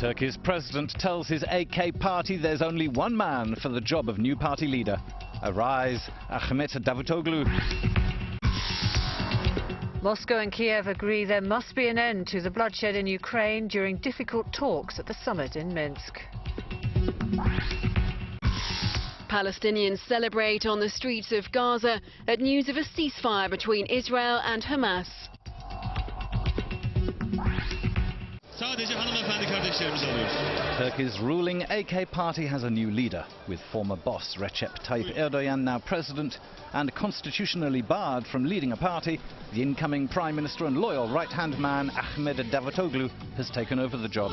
Turkey's president tells his AK party there's only one man for the job of new party leader. Arise, Ahmet Davutoglu. Moscow and Kiev agree there must be an end to the bloodshed in Ukraine during difficult talks at the summit in Minsk. Palestinians celebrate on the streets of Gaza at news of a ceasefire between Israel and Hamas. Turkey's ruling AK party has a new leader, with former boss Recep Tayyip Erdogan now president and constitutionally barred from leading a party. The incoming prime minister and loyal right-hand man Ahmet Davutoglu has taken over the job.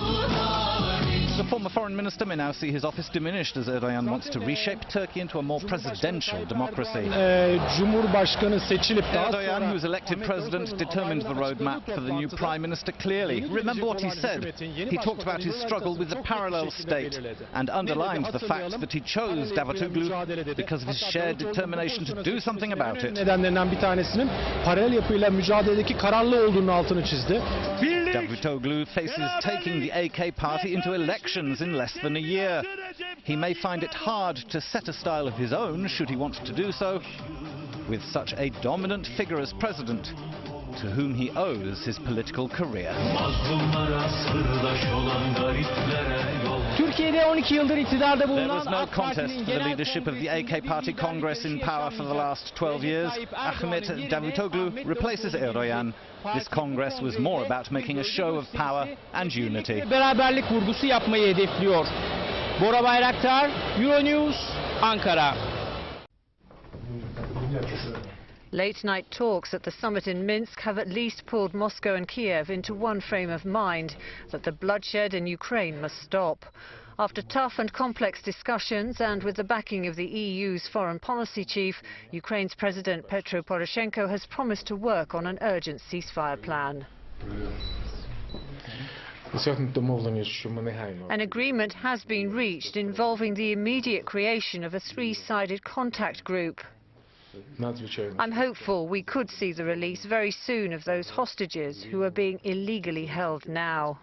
The former foreign minister may now see his office diminished as Erdogan wants to reshape Turkey into a more presidential democracy. Erdogan, who was elected president, determined the roadmap for the new prime minister clearly. Remember what he said. He talked about his struggle with the parallel state and underlined the fact that he chose Davutoglu because of his shared determination to do something about it. Davutoglu faces taking the AK party into elections in less than a year. He may find it hard to set a style of his own, should he want to do so, with such a dominant figure as president, to whom he owes his political career. There was no contest for the leadership of the AK Party Congress in power for the last 12 years. Ahmet Davutoglu replaces Erdogan. This Congress was more about making a show of power and unity. Euronews, Ankara. Late-night talks at the summit in Minsk have at least pulled Moscow and Kiev into one frame of mind, that the bloodshed in Ukraine must stop. After tough and complex discussions and with the backing of the EU's foreign policy chief, Ukraine's President Petro Poroshenko has promised to work on an urgent ceasefire plan. An agreement has been reached involving the immediate creation of a three-sided contact group. I'm hopeful we could see the release very soon of those hostages who are being illegally held now.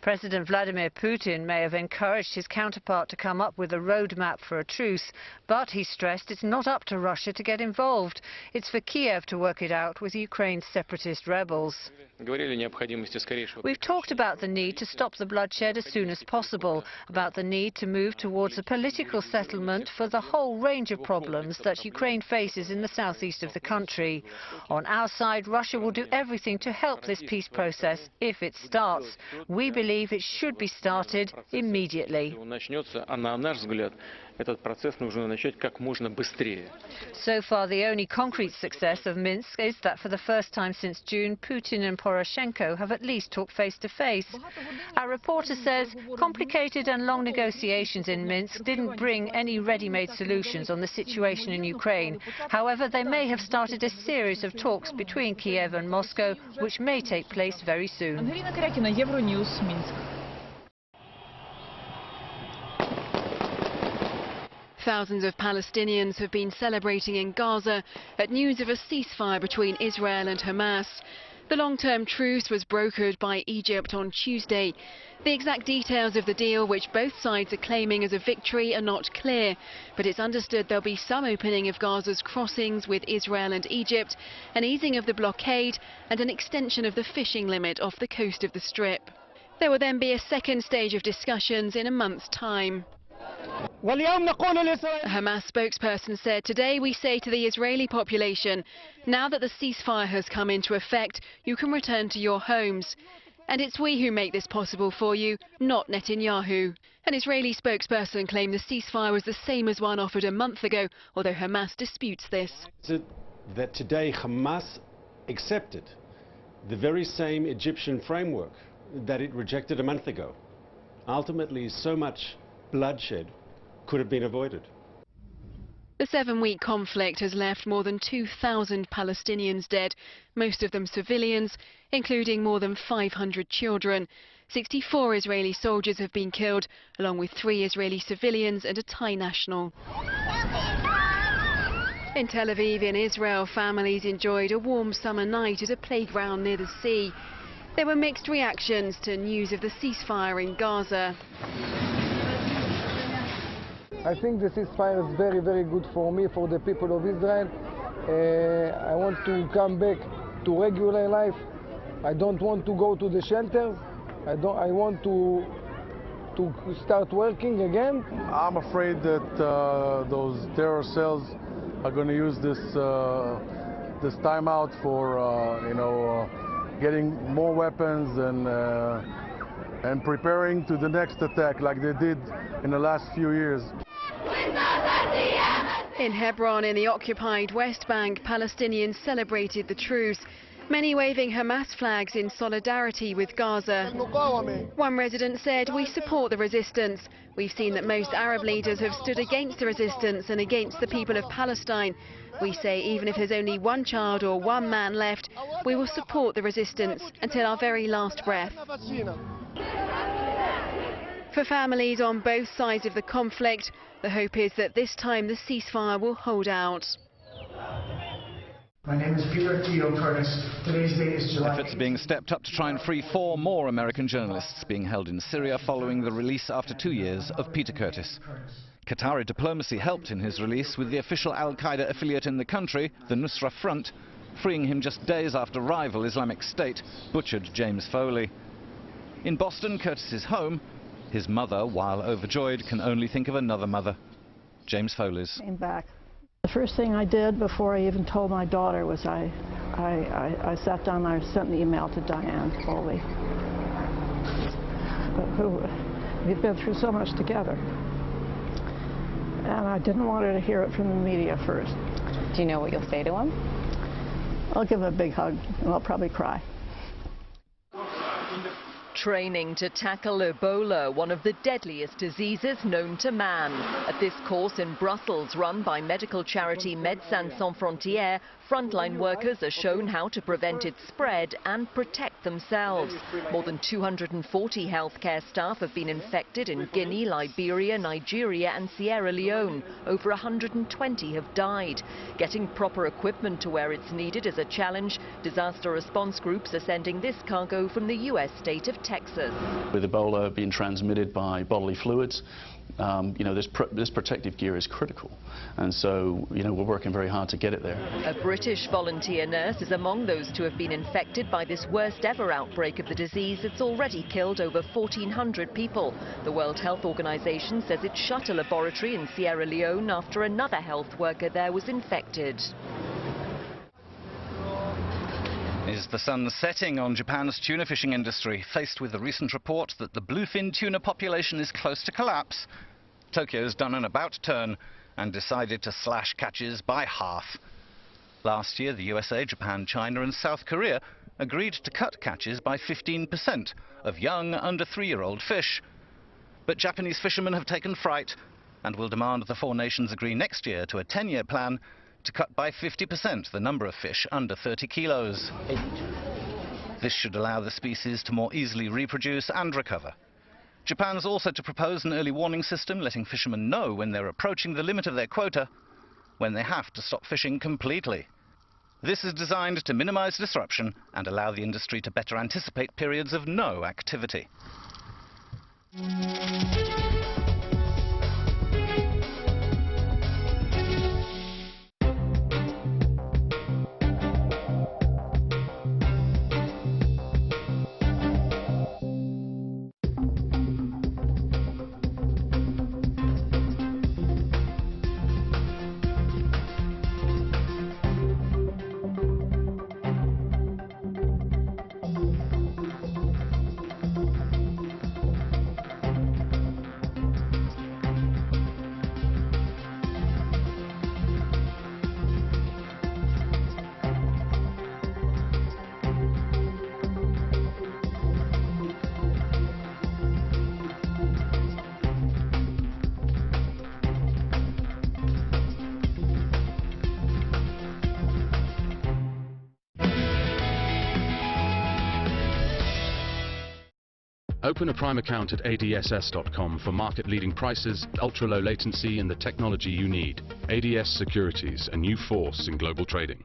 President Vladimir Putin may have encouraged his counterpart to come up with a roadmap for a truce, but he stressed it's not up to Russia to get involved. It's for Kiev to work it out with Ukraine's separatist rebels. We've talked about the need to stop the bloodshed as soon as possible, about the need to move towards a political settlement for the whole range of problems that Ukraine faces in the southeast of the country. On our side, Russia will do everything to help this peace process if it starts. We believe it should be started immediately. So far, the only concrete success of Minsk is that for the first time since June, Putin and Poroshenko have at least talked face-to-face. Our reporter says complicated and long negotiations in Minsk didn't bring any ready-made solutions on the situation in Ukraine. However, they may have started a series of talks between Kiev and Moscow, which may take place very soon. Euronews, Minsk. Thousands of Palestinians have been celebrating in Gaza at news of a ceasefire between Israel and Hamas. The long-term truce was brokered by Egypt on Tuesday. The exact details of the deal, which both sides are claiming as a victory, are not clear, but it's understood there'll be some opening of Gaza's crossings with Israel and Egypt, an easing of the blockade and an extension of the fishing limit off the coast of the Strip. There will then be a second stage of discussions in a month's time. A Hamas spokesperson said, "Today we say to the Israeli population, now that the ceasefire has come into effect, you can return to your homes. And it's we who make this possible for you, not Netanyahu." An Israeli spokesperson claimed the ceasefire was the same as one offered a month ago, although Hamas disputes this. Is it that today Hamas accepted the very same Egyptian framework that it rejected a month ago? Ultimately, so much bloodshed could have been avoided. The 7-week conflict has left more than 2,000 Palestinians dead, most of them civilians, including more than 500 children. 64 Israeli soldiers have been killed, along with 3 Israeli civilians and a Thai national. In Tel Aviv in Israel, families enjoyed a warm summer night at a playground near the sea. There were mixed reactions to news of the ceasefire in Gaza. I think the ceasefire is very, very good for me, for the people of Israel. I want to come back to regular life. I don't want to go to the shelters. I want to start working again. I'm afraid that those terror cells are going to use this time out for getting more weapons and preparing to the next attack like they did in the last few years. In Hebron, in the occupied West Bank, Palestinians celebrated the truce, many waving Hamas flags in solidarity with Gaza. One resident said, "We support the resistance. We've seen that most Arab leaders have stood against the resistance and against the people of Palestine. We say even if there's only one child or one man left, we will support the resistance until our very last breath." For families on both sides of the conflict, the hope is that this time the ceasefire will hold out. My name is Peter Theo Curtis. Today's date is July 8th. Efforts being stepped up to try and free 4 more American journalists being held in Syria following the release after 2 years of Peter Curtis. Qatari diplomacy helped in his release, with the official al-Qaeda affiliate in the country, the Nusra Front, freeing him just days after rival Islamic State butchered James Foley. In Boston, Curtis's home, his mother, while overjoyed, can only think of another mother, James Foley's. Came back. The first thing I did before I even told my daughter was I sat down and I sent an email to Diane Foley, who we've been through so much together. And I didn't want her to hear it from the media first. Do you know what you'll say to him? I'll give him a big hug and I'll probably cry. Training to tackle Ebola, one of the deadliest diseases known to man. At this course in Brussels, run by medical charity Médecins Sans Frontières, frontline workers are shown how to prevent its spread and protect themselves. More than 240 healthcare staff have been infected in Guinea, Liberia, Nigeria and Sierra Leone. Over 120 have died. Getting proper equipment to where it's needed is a challenge. Disaster response groups are sending this cargo from the US state of Texas. With Ebola being transmitted by bodily fluids, this protective gear is critical, and so we're working very hard to get it there. A British volunteer nurse is among those to have been infected by this worst ever outbreak of the disease that's already killed over 1,400 people. The World Health Organization says it shut a laboratory in Sierra Leone after another health worker there was infected. Is the sun setting on Japan's tuna fishing industry? Faced with the recent report that the bluefin tuna population is close to collapse, Tokyo's done an about-turn and decided to slash catches by half. Last year, the USA, Japan, China and South Korea agreed to cut catches by 15% of young under 3-year-old fish. But Japanese fishermen have taken fright and will demand the 4 nations agree next year to a 10-year plan to cut by 50% the number of fish under 30 kilos. This should allow the species to more easily reproduce and recover. Japan's also to propose an early warning system letting fishermen know when they're approaching the limit of their quota, when they have to stop fishing completely. This is designed to minimize disruption and allow the industry to better anticipate periods of no activity. Open a Prime account at adss.com for market-leading prices, ultra-low latency and the technology you need. ADS Securities, a new force in global trading.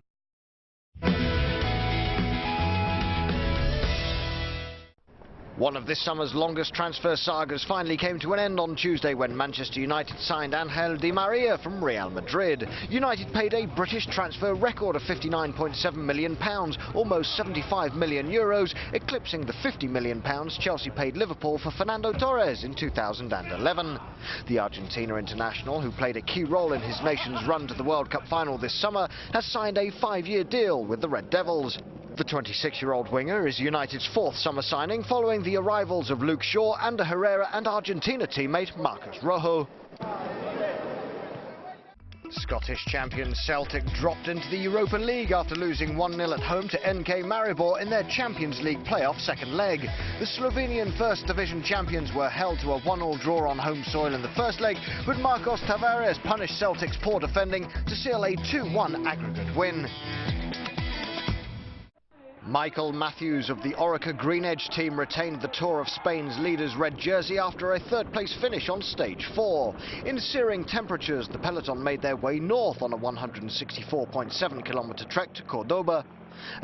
One of this summer's longest transfer sagas finally came to an end on Tuesday when Manchester United signed Angel Di Maria from Real Madrid. United paid a British transfer record of £59.7 million, almost €75 million, eclipsing the £50 million Chelsea paid Liverpool for Fernando Torres in 2011. The Argentina international, who played a key role in his nation's run to the World Cup final this summer, has signed a 5-year deal with the Red Devils. The 26-year-old winger is United's fourth summer signing following the arrivals of Luke Shaw, Ander Herrera and Argentina teammate Marcos Rojo. Scottish champions Celtic dropped into the Europa League after losing 1-0 at home to NK Maribor in their Champions League playoff second leg. The Slovenian First Division champions were held to a 1-1 draw on home soil in the first leg, but Marcos Tavares punished Celtic's poor defending to seal a 2-1 aggregate win. Michael Matthews of the Orica Green Edge team retained the Tour of Spain's leader's red jersey after a third-place finish on stage 4. In searing temperatures, the peloton made their way north on a 164.7-kilometre trek to Cordoba.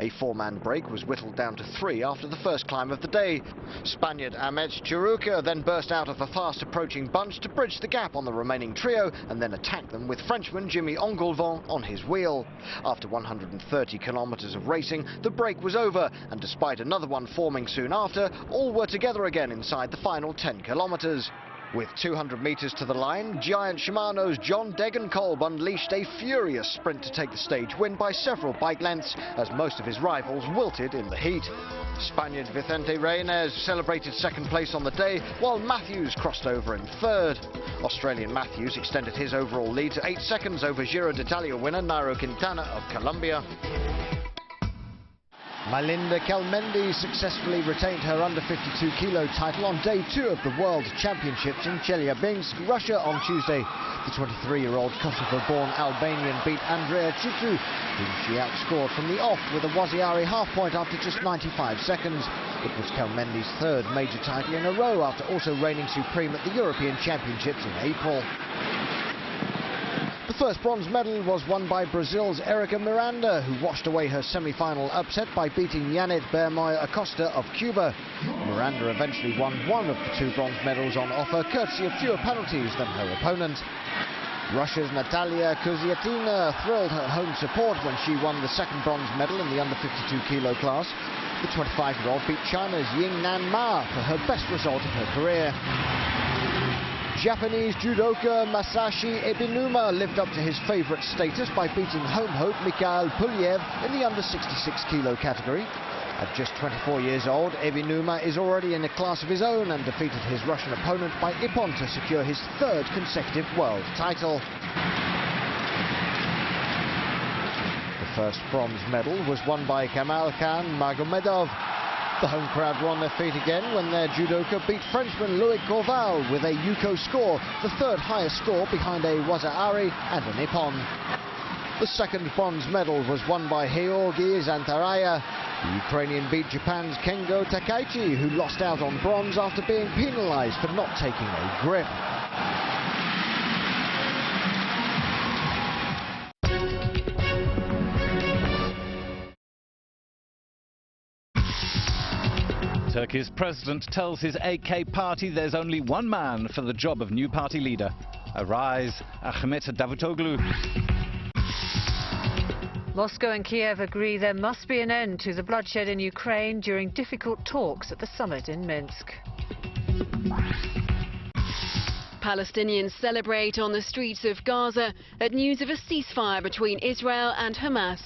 A 4-man break was whittled down to 3 after the first climb of the day. Spaniard Ahmed Chiruca then burst out of a fast-approaching bunch to bridge the gap on the remaining trio and then attack them with Frenchman Jimmy Engoulevent on his wheel. After 130 kilometres of racing, the break was over, and despite another one forming soon after, all were together again inside the final 10 kilometres. With 200 metres to the line, giant Shimano's John Degenkolb unleashed a furious sprint to take the stage win by several bike lengths, as most of his rivals wilted in the heat. Spaniard Vicente Reynés celebrated second place on the day, while Matthews crossed over in third. Australian Matthews extended his overall lead to 8 seconds over Giro d'Italia winner Nairo Quintana of Colombia. Melinda Kelmendi successfully retained her under-52-kilo title on day 2 of the World Championships in Chelyabinsk, Russia on Tuesday. The 23-year-old Kosovo-born Albanian beat Andrea Citu, whom she outscored from the off with a Waziari half-point after just 95 seconds. It was Kelmendi's third major title in a row after also reigning supreme at the European Championships in April. The first bronze medal was won by Brazil's Erika Miranda, who washed away her semi-final upset by beating Janet Bermoy Acosta of Cuba. Miranda eventually won one of the 2 bronze medals on offer, courtesy of fewer penalties than her opponent. Russia's Natalia Kuzyatina thrilled her home support when she won the second bronze medal in the under-52-kilo class. The 25-year-old beat China's Yingnan Ma for her best result of her career. Japanese judoka Masashi Ebinuma lived up to his favourite status by beating home hope Mikhail Pulyev in the under-66-kilo category. At just 24 years old, Ebinuma is already in a class of his own and defeated his Russian opponent by ippon to secure his 3rd consecutive world title. The first bronze medal was won by Kamal Khan Magomedov. The home crowd were on their feet again when their judoka beat Frenchman Loic Corval with a Yuko score, the 3rd highest score behind a Waza-Ari and an ippon. The second bronze medal was won by Georgi Zantaraya. The Ukrainian beat Japan's Kengo Takaichi, who lost out on bronze after being penalised for not taking a grip. Turkey's president tells his AK party there's only one man for the job of new party leader. Arise, Ahmet Davutoglu. Moscow and Kiev agree there must be an end to the bloodshed in Ukraine during difficult talks at the summit in Minsk. Palestinians celebrate on the streets of Gaza at news of a ceasefire between Israel and Hamas.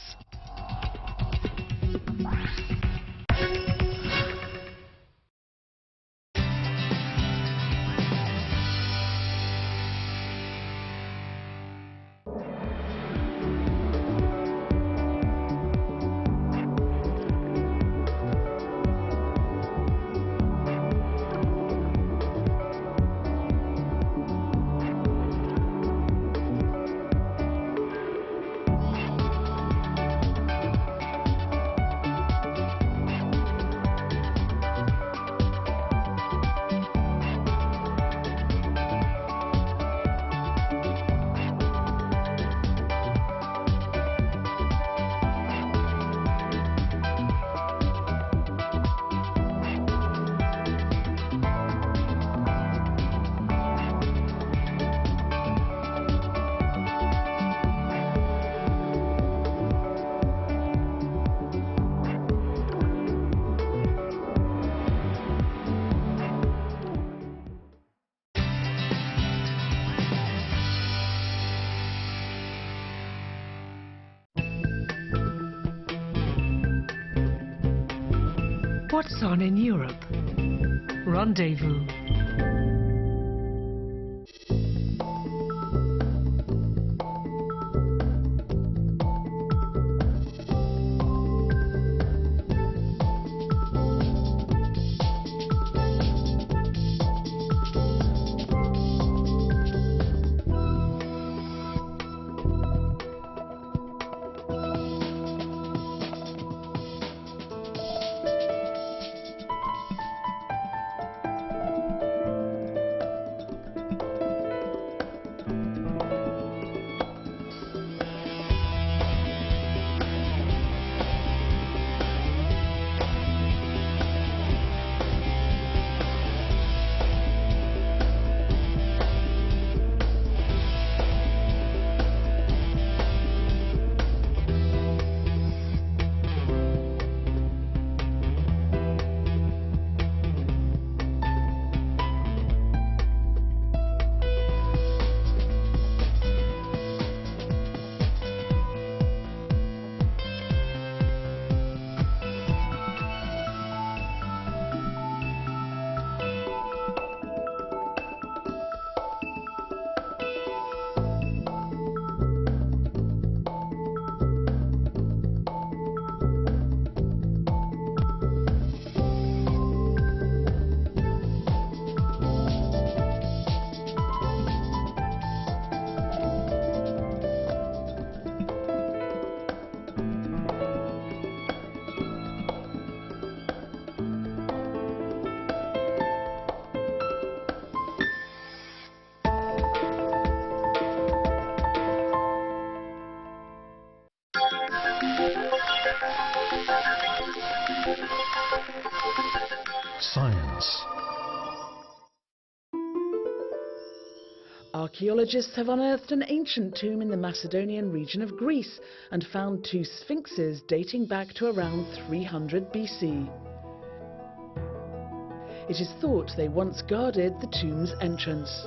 What's on in Europe? Rendezvous. Science. Archaeologists have unearthed an ancient tomb in the Macedonian region of Greece and found two sphinxes dating back to around 300 BC. It is thought they once guarded the tomb's entrance.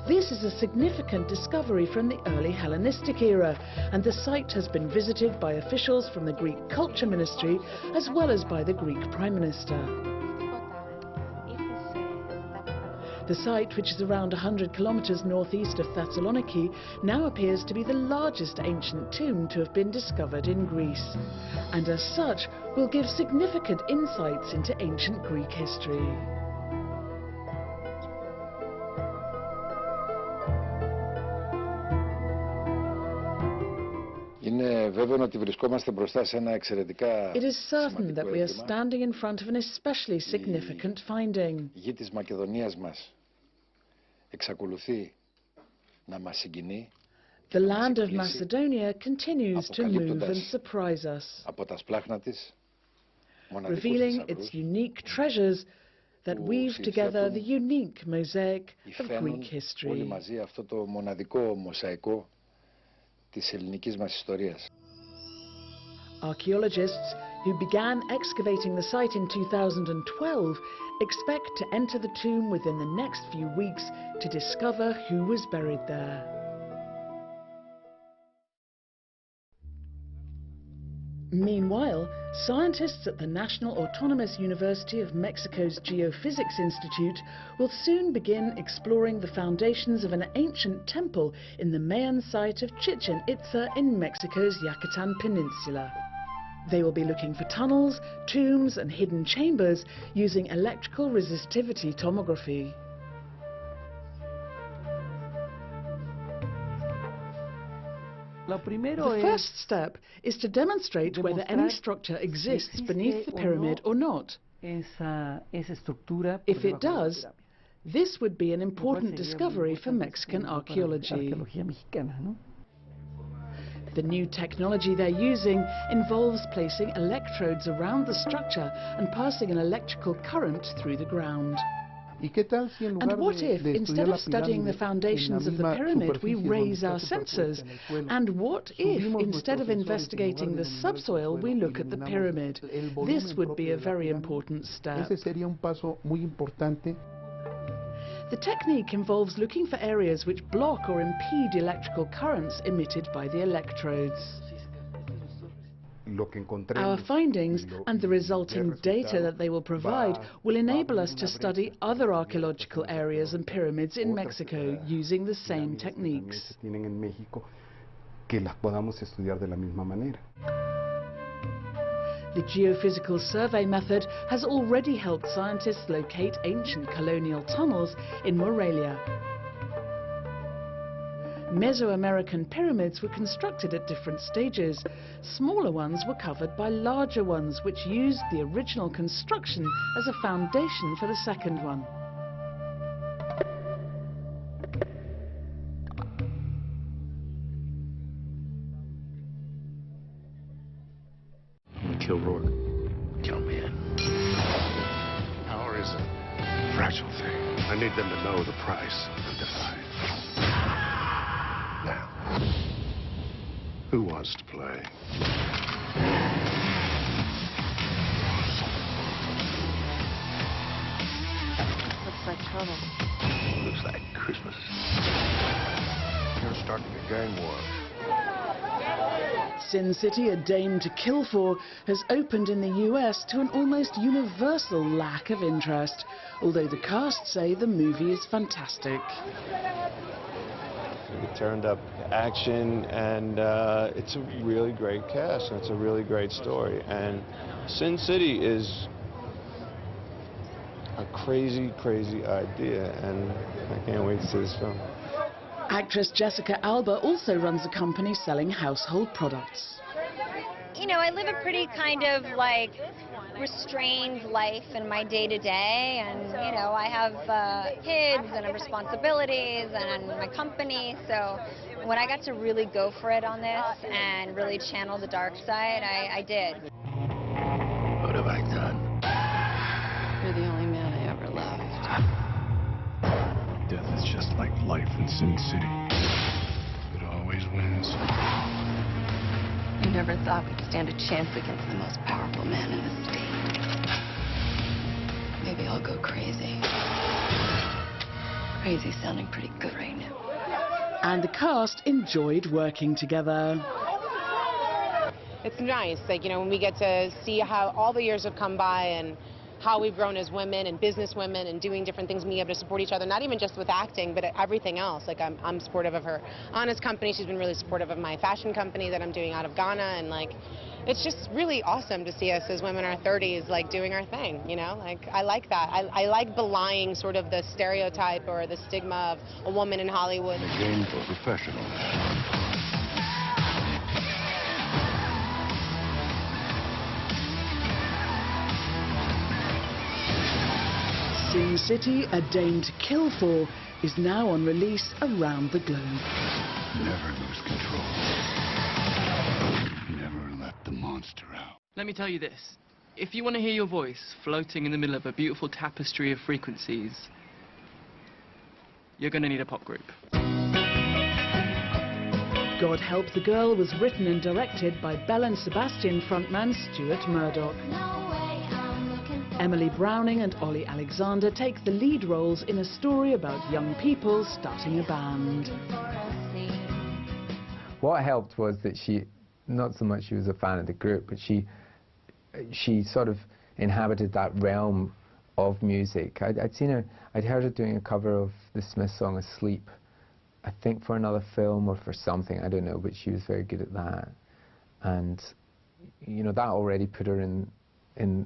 This is a significant discovery from the early Hellenistic era, and the site has been visited by officials from the Greek Culture Ministry as well as by the Greek Prime Minister. The site, which is around 100 kilometers northeast of Thessaloniki, now appears to be the largest ancient tomb to have been discovered in Greece, and as such will give significant insights into ancient Greek history. It is certain that we are standing in front of an especially significant finding. The land of Macedonia continues to move and surprise us, revealing its unique treasures that weave together the unique mosaic of Greek history. Archaeologists who began excavating the site in 2012 expect to enter the tomb within the next few weeks to discover who was buried there. Meanwhile, scientists at the National Autonomous University of Mexico's Geophysics Institute will soon begin exploring the foundations of an ancient temple in the Mayan site of Chichen Itza in Mexico's Yucatan Peninsula. They will be looking for tunnels, tombs and hidden chambers using electrical resistivity tomography. The first step is to demonstrate whether any structure exists beneath the pyramid or not. If it does, this would be an important discovery for Mexican archaeology. The new technology they're using involves placing electrodes around the structure and passing an electrical current through the ground. And what if, instead of studying the foundations of the pyramid, we raise our sensors? And what if, instead of investigating the subsoil, we look at the pyramid? This would be a very important step. The technique involves looking for areas which block or impede electrical currents emitted by the electrodes. Our findings and the resulting data that they will provide will enable us to study other archaeological areas and pyramids in Mexico using the same techniques. The geophysical survey method has already helped scientists locate ancient colonial tunnels in Morelia. Mesoamerican pyramids were constructed at different stages. Smaller ones were covered by larger ones, which used the original construction as a foundation for the second one. Kill Rourke. Kill me. Power is a fragile thing. I need them to know the price of defying. Now, who wants to play? Looks like trouble. Looks like Christmas. You're starting a gang war. Sin City, A Dame to Kill For, has opened in the US to an almost universal lack of interest, although the cast say the movie is fantastic. It turned up action, and it's a really great cast, and it's a really great story. And Sin City is a crazy, crazy idea, and I can't wait to see this film. Actress Jessica Alba also runs a company selling household products. You know, I live a pretty kind of like restrained life in my day-to-day, and you know, I have kids and responsibilities and my company, so when I got to really go for it on this and really channel the dark side, I did. What have I done? You're the only man I ever loved. Death is just like life in Sin City. It always wins. I never thought we'd stand a chance against the most powerful man in the state. Maybe I'll go crazy. Crazy sounding pretty good right now. And the cast enjoyed working together. It's nice, like, you know, when we get to see how all the years have come by and how we've grown as women and business women and doing different things, being able to support each other, not even just with acting, but everything else. Like, I'm supportive of her honest company. She's been really supportive of my fashion company that I'm doing out of Ghana, and like, it's just really awesome to see us as women in our 30s, like, doing our thing, you know? Like, I like that. I like belying sort of the stereotype or the stigma of a woman in Hollywood. A game for professionals. Sin City, A Dame to Kill For is now on release around the globe. Never lose control. Never let the monster out. Let me tell you this. If you want to hear your voice floating in the middle of a beautiful tapestry of frequencies, you're going to need a pop group. God Help the Girl was written and directed by Belle and Sebastian frontman Stuart Murdoch. Emily Browning and Ollie Alexander take the lead roles in a story about young people starting a band. What helped was that she, not so much she was a fan of the group, but she sort of inhabited that realm of music. I'd seen her, I'd heard her doing a cover of the Smiths song Asleep, I think for another film or for something, I don't know, but she was very good at that. And, you know, that already put her in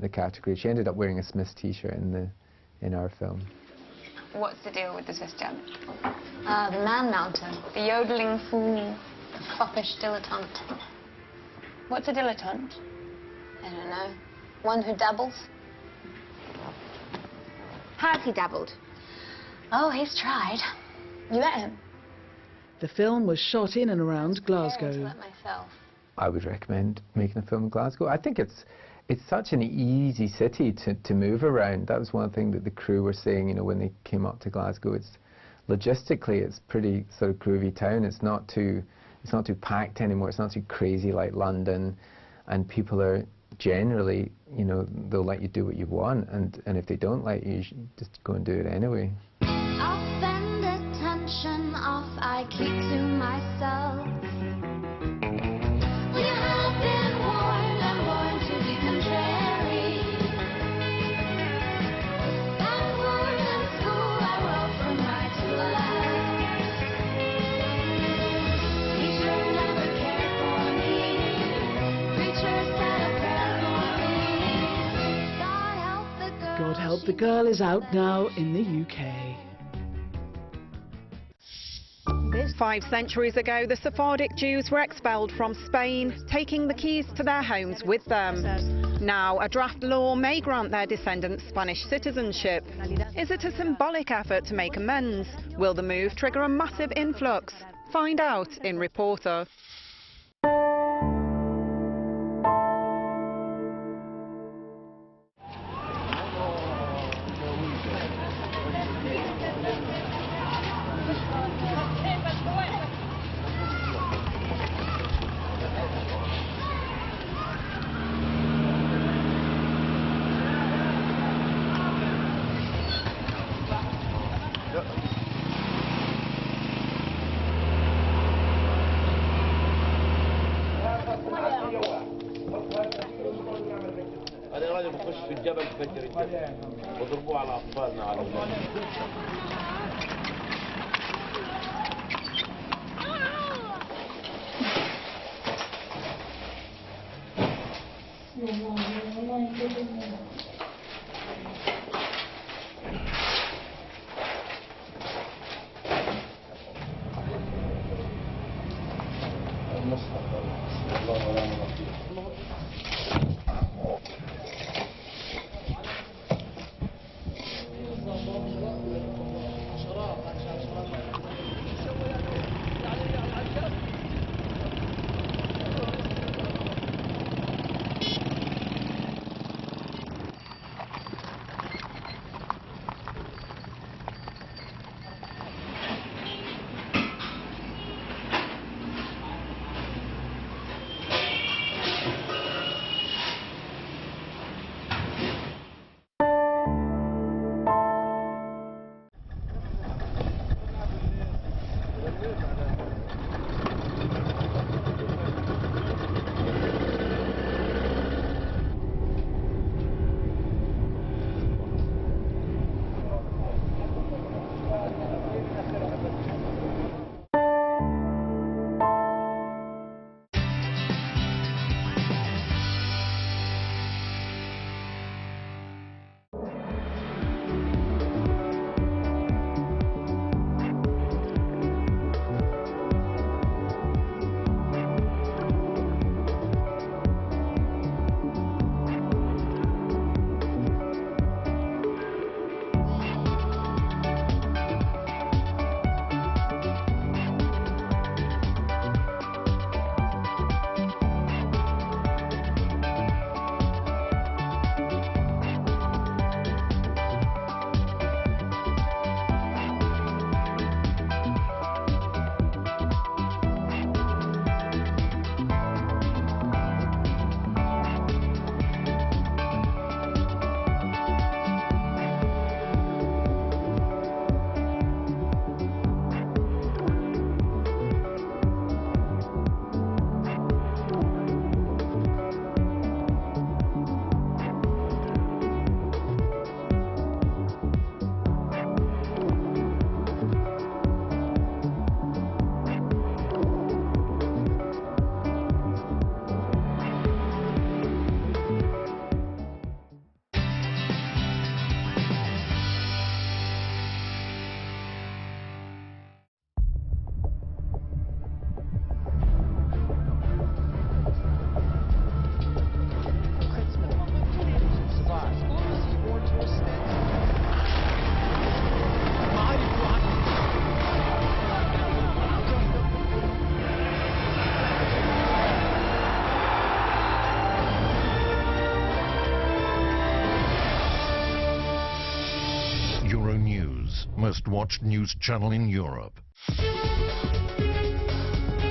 the category. She ended up wearing a Smiths t-shirt in our film. What's the deal with the Swiss gem? The man-mounter, the yodeling fool, the foppish dilettante. What's a dilettante? I don't know. One who dabbles. Has he dabbled? Oh, he's tried. You met him? The film was shot in and around To Glasgow. let myself. I would recommend making a film in Glasgow. I think it's such an easy city to move around. That was one thing that the crew were saying, you know, when they came up to Glasgow. It's logistically, it's pretty sort of groovy town. It's not too packed anymore. It's not too crazy like London, and people are generally, you know, they'll let you do what you want, and if they don't like you, you should just go and do it anyway. I'll fend attention off, I keep to myself. You have been warned. God help the girl is out now in the UK. 5 centuries ago, the Sephardic Jews were expelled from Spain, taking the keys to their homes with them. Now, a draft law may grant their descendants Spanish citizenship. Is it a symbolic effort to make amends? Will the move trigger a massive influx? Find out in Reporter. نخش في الجبل فجر الجبل وضربوه على اطفالنا على Euronews, most watched news channel in Europe.